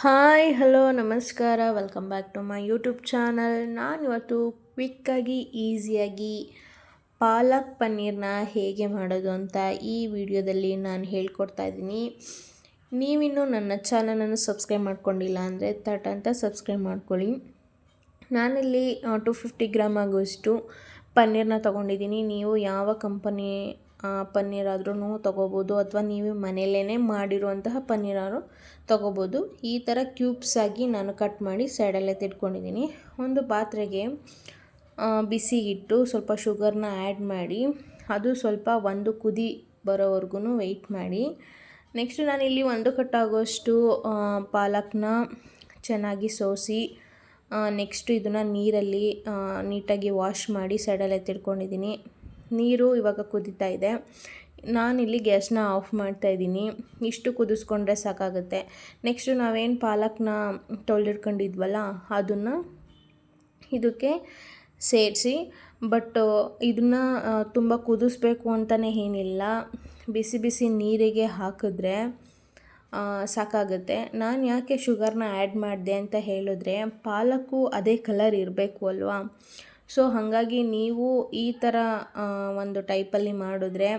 Hi hello ನಮಸ್ಕಾರ welcome back to my YouTube channel. ನಾನು ಇವತ್ತು ಕ್ವಿಕ್ಕಾಗಿ ಈಸಿಯಾಗಿ ಪಾಲಕ್ ಪನ್ನೀರ್ನ ಹೇಗೆ ಮಾಡೋದು ಅಂತ ಈ ವಿಡಿಯೋದಲ್ಲಿ ನಾನು ಹೇಳ್ಕೊಡ್ತಾ ಇದ್ದೀನಿ. ನೀವಿನ್ನೂ ನನ್ನ ಚಾನಲನ್ನು ಸಬ್ಸ್ಕ್ರೈಬ್ ಮಾಡ್ಕೊಂಡಿಲ್ಲ ಅಂದರೆ ತಟ್ ಅಂತ ಸಬ್ಸ್ಕ್ರೈಬ್ ಮಾಡ್ಕೊಳ್ಳಿ. ನಾನಿಲ್ಲಿ 250 ಗ್ರಾಮ್ ಆಗುವಷ್ಟು ಪನ್ನೀರನ್ನ ತೊಗೊಂಡಿದ್ದೀನಿ. ನೀವು ಯಾವ ಕಂಪನಿ ಪನ್ನೀರ್ ಆದ್ರೂ ತೊಗೋಬೋದು, ಅಥವಾ ನೀವು ಮನೆಯಲ್ಲೇ ಮಾಡಿರುವಂತಹ ಪನ್ನೀರಾದ್ರು ತೊಗೋಬೋದು. ಈ ಥರ ಕ್ಯೂಬ್ಸ್ ಆಗಿ ನಾನು ಕಟ್ ಮಾಡಿ ಸೈಡಲ್ಲೇ ತಿಟ್ಕೊಂಡಿದ್ದೀನಿ. ಒಂದು ಪಾತ್ರೆಗೆ ಬಿಸಿಗಿಟ್ಟು ಸ್ವಲ್ಪ ಶುಗರ್ನ ಆ್ಯಡ್ ಮಾಡಿ ಅದು ಸ್ವಲ್ಪ ಒಂದು ಕುದಿ ಬರೋವರೆಗೂ ವೆಯ್ಟ್ ಮಾಡಿ. ನೆಕ್ಸ್ಟ್ ನಾನಿಲ್ಲಿ 1 ಕಟ್ಟಾಗುವಷ್ಟು ಪಾಲಕ್ನ ಚೆನ್ನಾಗಿ ಸೋಸಿ ನೆಕ್ಸ್ಟು ಇದನ್ನು ನೀರಲ್ಲಿ ನೀಟಾಗಿ ವಾಶ್ ಮಾಡಿ ಸೈಡಲ್ಲೇ ತಿಳ್ಕೊಂಡಿದ್ದೀನಿ. ನೀರು ಇವಾಗ ಕುದೀತಾ ಇದೆ. ನಾನಿಲ್ಲಿ ಗ್ಯಾಸ್ನ ಆಫ್ ಮಾಡ್ತಾಯಿದ್ದೀನಿ. ಇಷ್ಟು ಕುದಿಸ್ಕೊಂಡ್ರೆ ಸಾಕಾಗುತ್ತೆ. ನೆಕ್ಸ್ಟು ನಾವೇನು ಪಾಲಕ್ನ ತೊಳೆದಿಟ್ಕೊಂಡಿದ್ವಲ್ಲ ಅದನ್ನು ಇದಕ್ಕೆ ಸೇರಿಸಿ, ಬಟ್ ಇದನ್ನು ತುಂಬ ಕುದಿಸ್ಬೇಕು ಅಂತಲೇ ಏನಿಲ್ಲ, ಬಿಸಿ ಬಿಸಿ ನೀರಿಗೆ ಹಾಕಿದ್ರೆ ಸಾಕಾಗುತ್ತೆ. ನಾನು ಯಾಕೆ ಶುಗರ್ನ ಆ್ಯಡ್ ಮಾಡಿದೆ ಅಂತ ಹೇಳಿದ್ರೆ, ಪಾಲಕ್ಕು ಅದೇ ಕಲರ್ ಇರಬೇಕು ಅಲ್ವಾ. ಸೊ ಹಾಗಾಗಿ ನೀವು ಈ ಥರ ಒಂದು ಟೈಪಲ್ಲಿ ಮಾಡಿದ್ರೆ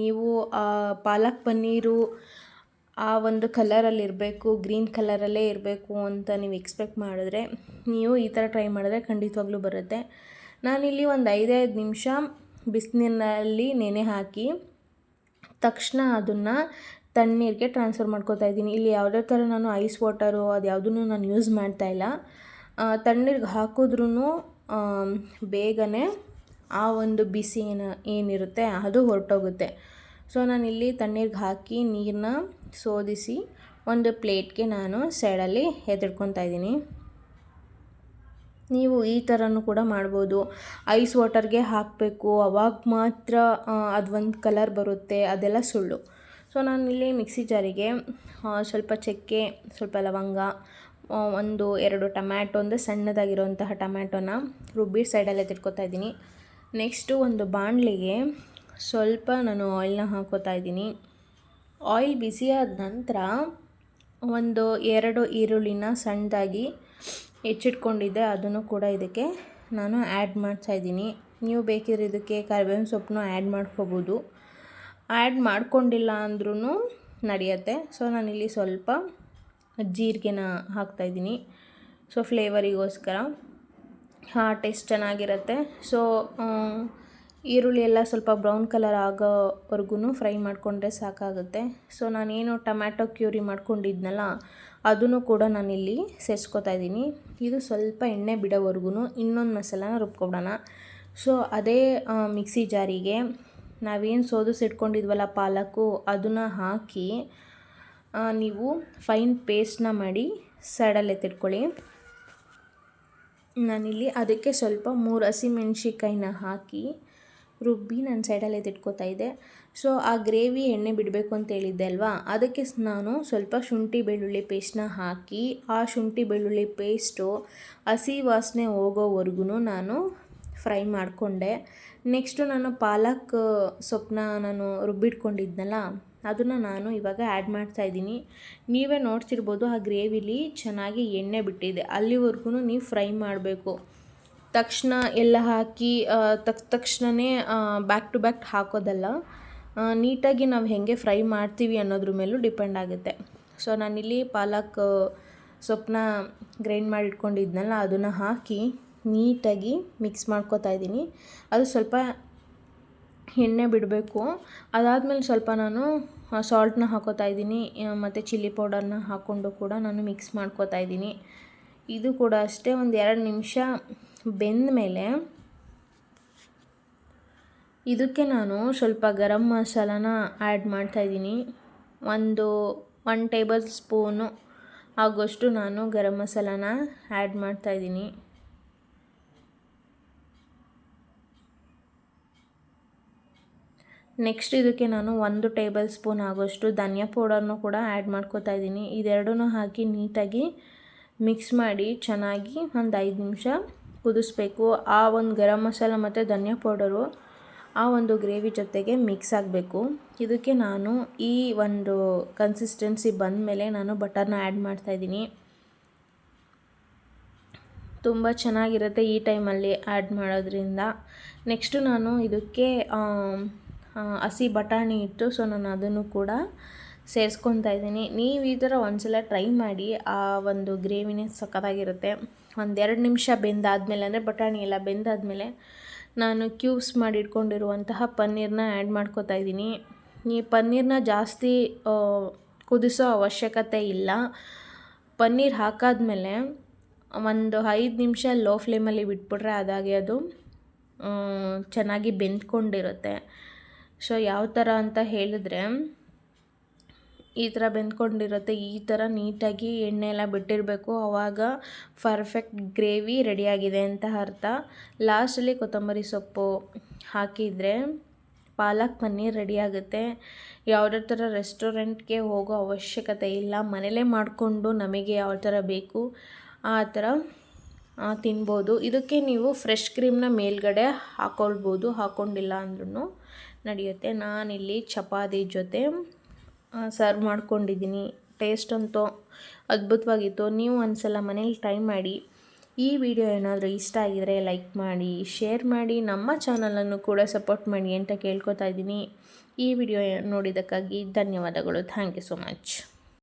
ನೀವು ಪಾಲಕ್ ಪನ್ನೀರು ಆ ಒಂದು ಕಲರಲ್ಲಿರಬೇಕು, ಗ್ರೀನ್ ಕಲರಲ್ಲೇ ಇರಬೇಕು ಅಂತ ನೀವು ಎಕ್ಸ್ಪೆಕ್ಟ್ ಮಾಡಿದ್ರೆ ನೀವು ಈ ಥರ ಟ್ರೈ ಮಾಡಿದ್ರೆ ಖಂಡಿತವಾಗ್ಲೂ ಬರುತ್ತೆ. ನಾನಿಲ್ಲಿ ಒಂದು 5 ನಿಮಿಷ ಬಿಸಿನೀರಿನಲ್ಲಿ ನೆನೆ ಹಾಕಿ ತಕ್ಷಣ ಅದನ್ನು ತಣ್ಣೀರಿಗೆ ಟ್ರಾನ್ಸ್ಫರ್ ಮಾಡ್ಕೋತಾ ಇದ್ದೀನಿ. ಇಲ್ಲಿ ಯಾವುದೇ ಥರ ನಾನು ಐಸ್ ವಾಟರು ಅದು ಯಾವುದೂ ನಾನು ಯೂಸ್ ಮಾಡ್ತಾಯಿಲ್ಲ. ತಣ್ಣೀರಿಗೆ ಹಾಕಿದ್ರೂ ಬೇಗನೆ ಆ ಒಂದು ಬಿಸಿ ಏನಿರುತ್ತೆ ಅದು ಹೊರಟೋಗುತ್ತೆ. ಸೊ ನಾನಿಲ್ಲಿ ತಣ್ಣೀರಿಗೆ ಹಾಕಿ ನೀರನ್ನ ಸೋದಿಸಿ ಒಂದು ಪ್ಲೇಟ್ಗೆ ನಾನು ಸೈಡಲ್ಲಿ ಎತ್ತಿಡ್ಕೊತಾ ಇದ್ದೀನಿ. ನೀವು ಈ ಥರನೂ ಕೂಡ ಮಾಡ್ಬೋದು. ಐಸ್ ವಾಟರ್ಗೆ ಹಾಕಬೇಕು, ಅವಾಗ ಮಾತ್ರ ಅದೊಂದು ಕಲರ್ ಬರುತ್ತೆ, ಅದೆಲ್ಲ ಸುಳ್ಳು. ಸೊ ನಾನಿಲ್ಲಿ ಮಿಕ್ಸಿ ಜಾರಿಗೆ ಸ್ವಲ್ಪ ಚಕ್ಕೆ, ಸ್ವಲ್ಪ ಲವಂಗ, 1-2 ಟೊಮ್ಯಾಟೊ, ಒಂದು ಸಣ್ಣದಾಗಿರುವಂತಹ ಟೊಮ್ಯಾಟೊನ ರುಬ್ಬಿ ಸೈಡಲ್ಲೇ ತಿಟ್ಕೊತಾ ಇದ್ದೀನಿ. ನೆಕ್ಸ್ಟು ಒಂದು ಬಾಣಲಿಗೆ ಸ್ವಲ್ಪ ನಾನು ಆಯಿಲ್ನ ಹಾಕೋತಾ ಇದ್ದೀನಿ. ಆಯಿಲ್ ಬಿಸಿಯಾದ ನಂತರ 2 ಈರುಳ್ಳಿನ ಸಣ್ಣದಾಗಿ ಹೆಚ್ಚಿಟ್ಕೊಂಡಿದ್ದೆ ಅದನ್ನು ಕೂಡ ಇದಕ್ಕೆ ನಾನು ಆ್ಯಡ್ ಮಾಡ್ತಾಯಿದ್ದೀನಿ. ನೀವು ಬೇಕಿದ್ರೆ ಇದಕ್ಕೆ ಕರಿಬೇವಿನ ಸೊಪ್ಪನ್ನು ಆ್ಯಡ್ ಮಾಡ್ಕೋಬೋದು. ಆ್ಯಡ್ ಮಾಡ್ಕೊಂಡಿಲ್ಲ ಅಂದ್ರೂ ನಡೆಯುತ್ತೆ. ಸೊ ನಾನಿಲ್ಲಿ ಸ್ವಲ್ಪ ಜೀರಿಗೆನ ಹಾಕ್ತಾಯಿದ್ದೀನಿ. ಸೊ ಫ್ಲೇವರಿಗೋಸ್ಕರ ಟೇಸ್ಟ್ ಚೆನ್ನಾಗಿರುತ್ತೆ. ಸೊ ಈರುಳ್ಳಿ ಎಲ್ಲ ಸ್ವಲ್ಪ ಬ್ರೌನ್ ಕಲರ್ ಆಗೋವರೆಗೂ ಫ್ರೈ ಮಾಡಿಕೊಂಡ್ರೆ ಸಾಕಾಗುತ್ತೆ. ಸೊ ನಾನೇನು ಟೊಮ್ಯಾಟೊ ಕ್ಯೂರಿ ಮಾಡ್ಕೊಂಡಿದ್ನಲ್ಲ ಅದನ್ನು ಕೂಡ ನಾನಿಲ್ಲಿ ಸೇರಿಸ್ಕೊತಾ ಇದ್ದೀನಿ. ಇದು ಸ್ವಲ್ಪ ಎಣ್ಣೆ ಬಿಡೋವರೆಗೂ ಇನ್ನೊಂದು ಮಸಾಲಾನ ರುಬ್ಕೊಬಿಡೋಣ. ಸೊ ಅದೇ ಮಿಕ್ಸಿ ಜಾರಿಗೆ ನಾವೇನು ಸೋದಿಸಿಟ್ಕೊಂಡಿದ್ವಲ್ಲ ಪಾಲಕ್ಕು ಅದನ್ನು ಹಾಕಿ ನೀವು ಫೈನ್ ಪೇಸ್ಟ್ನ ಮಾಡಿ ಸೈಡಲ್ಲೇ ತಿಟ್ಕೊಳ್ಳಿ. ನಾನಿಲ್ಲಿ ಅದಕ್ಕೆ ಸ್ವಲ್ಪ 3 ಹಸಿಮೆಣ್ಸಿಕಾಯಿನ ಹಾಕಿ ರುಬ್ಬಿ ನಾನು ಸೈಡಲ್ಲೇ ತಿಟ್ಕೊತಾ ಇದ್ದೆ. ಸೊ ಆ ಗ್ರೇವಿ ಎಣ್ಣೆ ಬಿಡಬೇಕು ಅಂತ ಹೇಳಿದ್ದೆ ಅಲ್ವಾ, ಅದಕ್ಕೆ ನಾನು ಸ್ವಲ್ಪ ಶುಂಠಿ ಬೆಳ್ಳುಳ್ಳಿ ಪೇಸ್ಟ್ನ ಹಾಕಿ ಆ ಶುಂಠಿ ಬೆಳ್ಳುಳ್ಳಿ ಪೇಸ್ಟು ಹಸಿ ವಾಸನೆ ಹೋಗೋವರೆಗೂ ನಾನು ಫ್ರೈ ಮಾಡಿಕೊಂಡೆ. ನೆಕ್ಸ್ಟು ನಾನು ಪಾಲಕ್ ಸೊಪ್ಪನ್ನ ನಾನು ರುಬ್ಬಿಟ್ಕೊಂಡಿದ್ನಲ್ಲ ಅದನ್ನು ನಾನು ಇವಾಗ ಆ್ಯಡ್ ಮಾಡ್ತಾಯಿದ್ದೀನಿ. ನೀವೇ ನೋಡ್ತಿರ್ಬೋದು ಆ ಗ್ರೇವಿಲಿ ಚೆನ್ನಾಗಿ ಎಣ್ಣೆ ಬಿಟ್ಟಿದೆ. ಅಲ್ಲಿವರೆಗೂ ನೀವು ಫ್ರೈ ಮಾಡಬೇಕು. ತಕ್ಷಣ ಎಲ್ಲ ಹಾಕಿ ತಕ್ಷಣವೇ ಬ್ಯಾಕ್ ಟು ಬ್ಯಾಕ್ ಹಾಕೋದಲ್ಲ, ನೀಟಾಗಿ ನಾವು ಹೇಗೆ ಫ್ರೈ ಮಾಡ್ತೀವಿ ಅನ್ನೋದ್ರ ಮೇಲೂ ಡಿಪೆಂಡ್ ಆಗುತ್ತೆ. ಸೊ ನಾನಿಲ್ಲಿ ಪಾಲಕ್ ಸೊಪ್ಪನ್ನ ಗ್ರೈಂಡ್ ಮಾಡಿ ಇಟ್ಕೊಂಡಿದ್ನಲ್ಲ ಅದನ್ನು ಹಾಕಿ ನೀಟಾಗಿ ಮಿಕ್ಸ್ ಮಾಡ್ಕೋತಾ ಇದ್ದೀನಿ. ಅದು ಸ್ವಲ್ಪ ಎಣ್ಣೆ ಬಿಡಬೇಕು. ಅದಾದಮೇಲೆ ಸ್ವಲ್ಪ ನಾನು ಸಾಲ್ಟ್ನ ಹಾಕೋತಾ ಇದ್ದೀನಿ, ಮತ್ತು ಚಿಲ್ಲಿ ಪೌಡರ್ನ ಹಾಕ್ಕೊಂಡು ಕೂಡ ನಾನು ಮಿಕ್ಸ್ ಮಾಡ್ಕೋತಾ ಇದ್ದೀನಿ. ಇದು ಕೂಡ ಅಷ್ಟೇ ಒಂದು 2 ನಿಮಿಷ ಬೆಂದ ಮೇಲೆ ಇದಕ್ಕೆ ನಾನು ಸ್ವಲ್ಪ ಗರಂ ಮಸಾಲಾನ ಆ್ಯಡ್ ಮಾಡ್ತಾಯಿದ್ದೀನಿ. 1 ಟೇಬಲ್ ಸ್ಪೂನು ಆಗೋಷ್ಟು ನಾನು ಗರಂ ಮಸಾಲಾನ ಆ್ಯಡ್ ಮಾಡ್ತಾಯಿದ್ದೀನಿ. ನೆಕ್ಸ್ಟ್ ಇದಕ್ಕೆ ನಾನು 1 ಟೇಬಲ್ ಸ್ಪೂನ್ ಆಗೋಷ್ಟು ಧನಿಯಾ ಪೌಡರ್ನೂ ಕೂಡ ಆ್ಯಡ್ ಮಾಡ್ಕೋತಾ ಇದ್ದೀನಿ. ಇದೆರಡನ್ನೂ ಹಾಕಿ ನೀಟಾಗಿ ಮಿಕ್ಸ್ ಮಾಡಿ ಚೆನ್ನಾಗಿ ಒಂದು 5 ನಿಮಿಷ ಕುದಿಸ್ಬೇಕು. ಆ ಒಂದು ಗರಂ ಮಸಾಲ ಮತ್ತು ಧನಿಯಾ ಪೌಡರು ಆ ಒಂದು ಗ್ರೇವಿ ಜೊತೆಗೆ ಮಿಕ್ಸ್ ಆಗಬೇಕು. ಇದಕ್ಕೆ ನಾನು ಈ ಒಂದು ಕನ್ಸಿಸ್ಟೆನ್ಸಿ ಬಂದಮೇಲೆ ನಾನು ಬಟರ್ನ ಆ್ಯಡ್ ಮಾಡ್ತಾಯಿದ್ದೀನಿ. ತುಂಬ ಚೆನ್ನಾಗಿರುತ್ತೆ ಈ ಟೈಮಲ್ಲಿ ಆ್ಯಡ್ ಮಾಡೋದ್ರಿಂದ. ನೆಕ್ಸ್ಟು ನಾನು ಇದಕ್ಕೆ ಹಸಿ ಬಟಾಣಿ ಇತ್ತು, ಸೊ ನಾನು ಅದನ್ನು ಕೂಡ ಸೇರಿಸ್ಕೊತಾ ಇದ್ದೀನಿ. ನೀವು ಈ ಥರ ಒಂದ್ಸಲ ಟ್ರೈ ಮಾಡಿ, ಆ ಒಂದು ಗ್ರೇವಿನೇ ಸಖತ್ತಾಗಿರುತ್ತೆ. 1-2 ನಿಮಿಷ ಬೆಂದಾದಮೇಲೆ, ಅಂದರೆ ಬಟಾಣಿ ಎಲ್ಲ ಬೆಂದಾದಮೇಲೆ ನಾನು ಕ್ಯೂಬ್ಸ್ ಮಾಡಿ ಇಟ್ಕೊಂಡಿರುವಂತಹ ಪನ್ನೀರನ್ನ ಆ್ಯಡ್ ಮಾಡ್ಕೊತಾ ಇದ್ದೀನಿ. ಈ ಪನ್ನೀರನ್ನ ಜಾಸ್ತಿ ಕುದಿಸೋ ಅವಶ್ಯಕತೆ ಇಲ್ಲ. ಪನ್ನೀರ್ ಹಾಕಾದ್ಮೇಲೆ ಒಂದು 5 ನಿಮಿಷ ಲೋ ಫ್ಲೇಮಲ್ಲಿ ಬಿಟ್ಬಿಟ್ರೆ ಅದಾಗೆ ಅದು ಚೆನ್ನಾಗಿ ಬೆಂದ್ಕೊಂಡಿರುತ್ತೆ. ಸೊ ಯಾವ ಥರ ಅಂತ ಹೇಳಿದ್ರೆ, ಈ ಥರ ಬೆಂದ್ಕೊಂಡಿರುತ್ತೆ. ಈ ಥರ ನೀಟಾಗಿ ಎಣ್ಣೆ ಎಲ್ಲ ಬಿಟ್ಟಿರಬೇಕು, ಆವಾಗ ಪರ್ಫೆಕ್ಟ್ ಗ್ರೇವಿ ರೆಡಿಯಾಗಿದೆ ಅಂತ ಅರ್ಥ. ಲಾಸ್ಟಲ್ಲಿ ಕೊತ್ತಂಬರಿ ಸೊಪ್ಪು ಹಾಕಿದರೆ ಪಾಲಕ್ ಪನ್ನೀರ್ ರೆಡಿಯಾಗುತ್ತೆ. ಯಾವುದೇ ಥರ ರೆಸ್ಟೋರೆಂಟ್ಗೆ ಹೋಗೋ ಅವಶ್ಯಕತೆ ಇಲ್ಲ. ಮನೇಲೇ ಮಾಡಿಕೊಂಡು ನಮಗೆ ಯಾವ ಥರ ಬೇಕು ಆ ಥರ ತಿನ್ಬೋದು. ಇದಕ್ಕೆ ನೀವು ಫ್ರೆಶ್ ಕ್ರೀಮ್ನ ಮೇಲ್ಗಡೆ ಹಾಕ್ಕೊಳ್ಬೋದು, ಹಾಕ್ಕೊಂಡಿಲ್ಲ ಅಂದ್ರೂ ನಡೆಯುತ್ತೆ. ನಾನಿಲ್ಲಿ ಚಪಾತಿ ಜೊತೆ ಸರ್ವ್ ಮಾಡ್ಕೊಂಡಿದ್ದೀನಿ. ಟೇಸ್ಟ್ ಅಂತೂ ಅದ್ಭುತವಾಗಿತ್ತು. ನೀವು ಒಂದ್ಸಲ ಮನೇಲಿ ಟ್ರೈ ಮಾಡಿ. ಈ ವಿಡಿಯೋ ಏನಾದರೂ ಇಷ್ಟ ಆಗಿದರೆ ಲೈಕ್ ಮಾಡಿ, ಶೇರ್ ಮಾಡಿ, ನಮ್ಮ ಚಾನಲನ್ನು ಕೂಡ ಸಪೋರ್ಟ್ ಮಾಡಿ ಅಂತ ಕೇಳ್ಕೊತಾ ಇದ್ದೀನಿ. ಈ ವಿಡಿಯೋ ನೋಡಿದ್ದಕ್ಕಾಗಿ ಧನ್ಯವಾದಗಳು. Thank you so much.